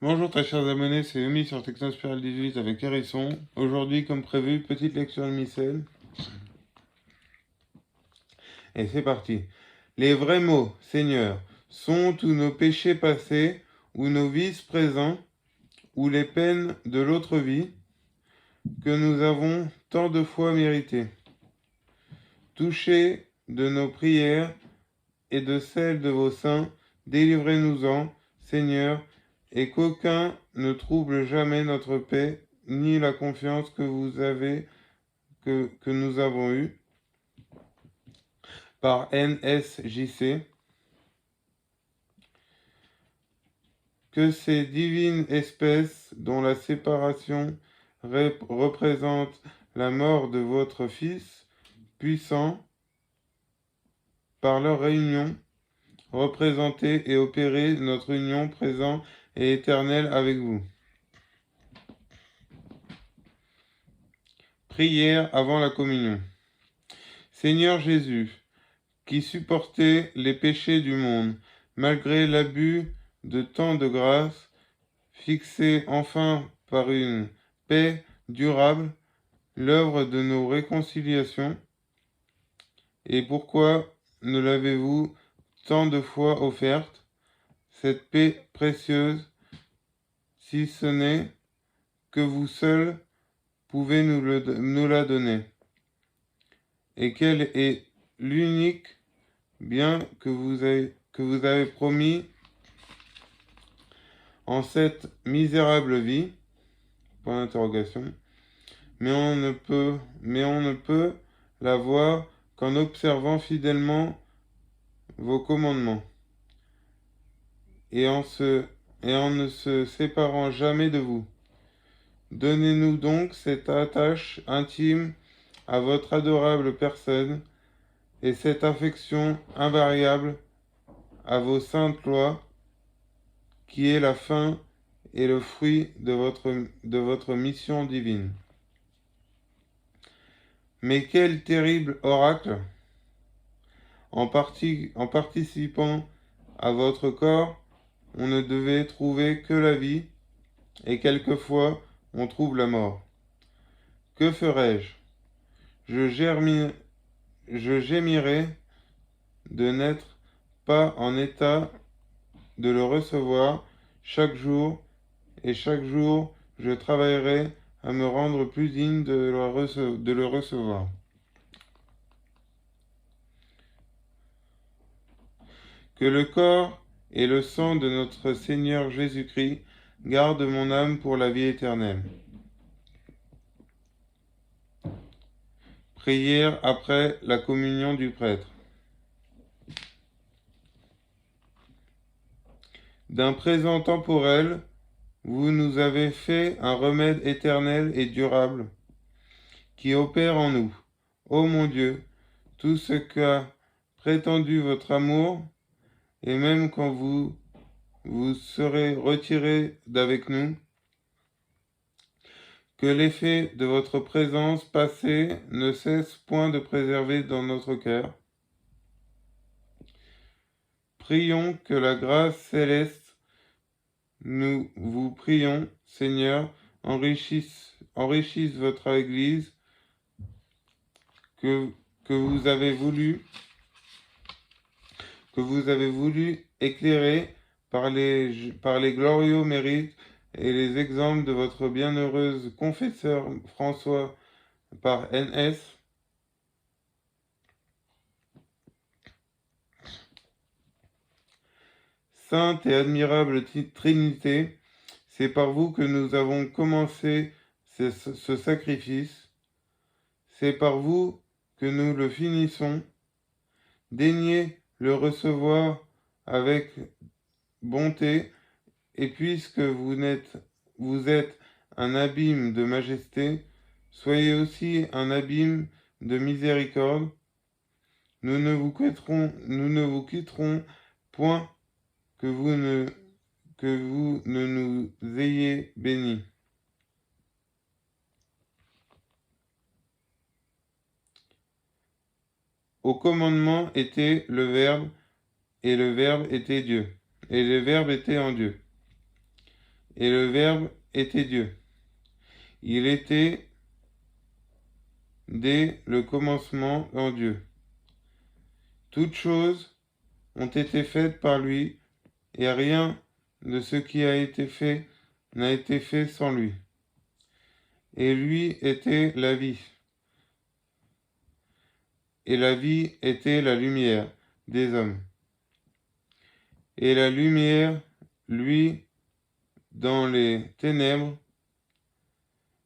Bonjour très chers abonnés, c'est Yomi sur Technospiral 18 avec Hérisson. Aujourd'hui, comme prévu, petite lecture de missel. Et c'est parti. Les vrais mots, Seigneur, sont tous nos péchés passés, ou nos vices présents, ou les peines de l'autre vie, que nous avons tant de fois méritées. Touchez de nos prières et de celles de vos saints, délivrez-nous-en, Seigneur, et qu'aucun ne trouble jamais notre paix, ni la confiance que nous avons eue par NSJC. Que ces divines espèces, dont la séparation représente la mort de votre Fils, puissant, par leur réunion, représenter et opérer notre union présente et éternelle avec vous. Prière avant la communion. Seigneur Jésus, qui supportait les péchés du monde, malgré l'abus de tant de grâce, fixez enfin par une paix durable l'œuvre de nos réconciliations. Et pourquoi ne l'avez-vous tant de fois offerte, cette paix précieuse, si ce n'est que vous seul pouvez nous la donner, et quel est l'unique bien que vous avez promis en cette misérable vie, point d'interrogation, mais on ne peut l'avoir qu'en observant fidèlement vos commandements, et en ne se séparant jamais de vous. Donnez-nous donc cette attache intime à votre adorable personne, et cette affection invariable à vos saintes lois, qui est la fin et le fruit de votre mission divine. Mais quel terrible oracle! En participant à votre corps, on ne devait trouver que la vie, et quelquefois on trouve la mort. Que ferais-je? Je gémirais de n'être pas en état de le recevoir chaque jour, et chaque jour je travaillerai à me rendre plus digne de le recevoir. Que le corps et le sang de notre Seigneur Jésus-Christ gardent mon âme pour la vie éternelle. Prière après la communion du prêtre. D'un présent temporel, vous nous avez fait un remède éternel et durable qui opère en nous. Ô mon Dieu, tout ce qu'a prétendu votre amour, et même quand vous serez retirés d'avec nous, que l'effet de votre présence passée ne cesse point de préserver dans notre cœur. Prions que la grâce céleste, nous vous prions, Seigneur, enrichisse votre Église que vous avez voulu éclairer par les glorieux mérites et les exemples de votre bienheureuse confesseur François par NS. Sainte et admirable Trinité, c'est par vous que nous avons commencé ce sacrifice, c'est par vous que nous le finissons. Daignez le recevoir avec bonté, et puisque vous êtes un abîme de majesté, soyez aussi un abîme de miséricorde. Nous ne vous quitterons point que vous ne nous ayez bénis. Au commandement était le Verbe, et le Verbe était Dieu, et le Verbe était en Dieu. et le Verbe était Dieu. Il était dès le commencement en Dieu. Toutes choses ont été faites par lui, et rien de ce qui a été fait n'a été fait sans lui. Et lui était la vie. Et la vie était la lumière des hommes. Et la lumière, lui, dans les ténèbres,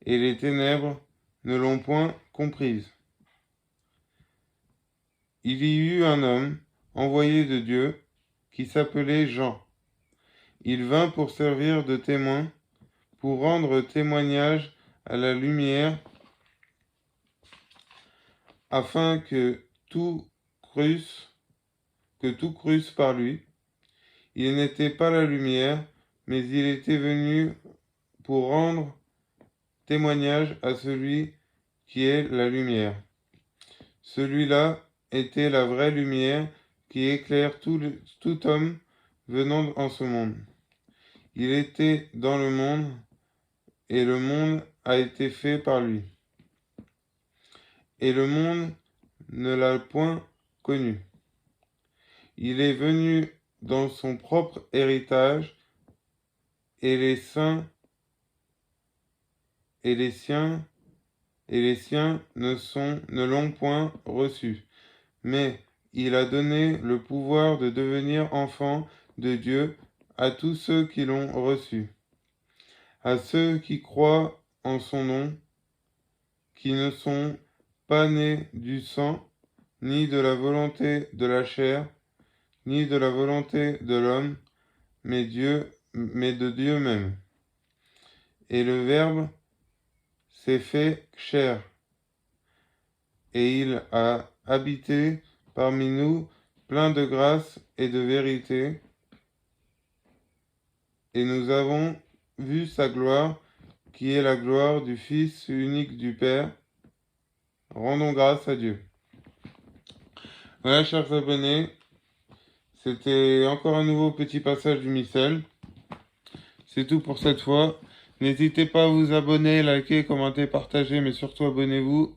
et les ténèbres ne l'ont point comprise. Il y eut un homme envoyé de Dieu qui s'appelait Jean. Il vint pour servir de témoin, pour rendre témoignage à la lumière, afin que tout crusse par lui. Il n'était pas la lumière, mais il était venu pour rendre témoignage à celui qui est la lumière. Celui-là était la vraie lumière qui éclaire tout homme venant en ce monde. Il était dans le monde, et le monde a été fait par lui. Et le monde ne l'a point connu. Il est venu dans son propre héritage, et les siens ne l'ont point reçu. Mais il a donné le pouvoir de devenir enfants de Dieu à tous ceux qui l'ont reçu, à ceux qui croient en son nom, qui ne sont pas nés du sang, ni de la volonté de la chair, ni de la volonté de l'homme, mais de Dieu même. Et le Verbe s'est fait chair, et il a habité parmi nous, plein de grâce et de vérité, et nous avons vu sa gloire, qui est la gloire du Fils unique du Père. Rendons grâce à Dieu. Voilà, chers abonnés, c'était encore un nouveau petit passage du missel. C'est tout pour cette fois. N'hésitez pas à vous abonner, liker, commenter, partager, mais surtout abonnez-vous.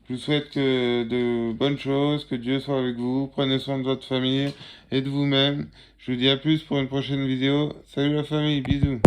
Je vous souhaite de bonnes choses, que Dieu soit avec vous. Prenez soin de votre famille et de vous-même. Je vous dis à plus pour une prochaine vidéo. Salut la famille, bisous.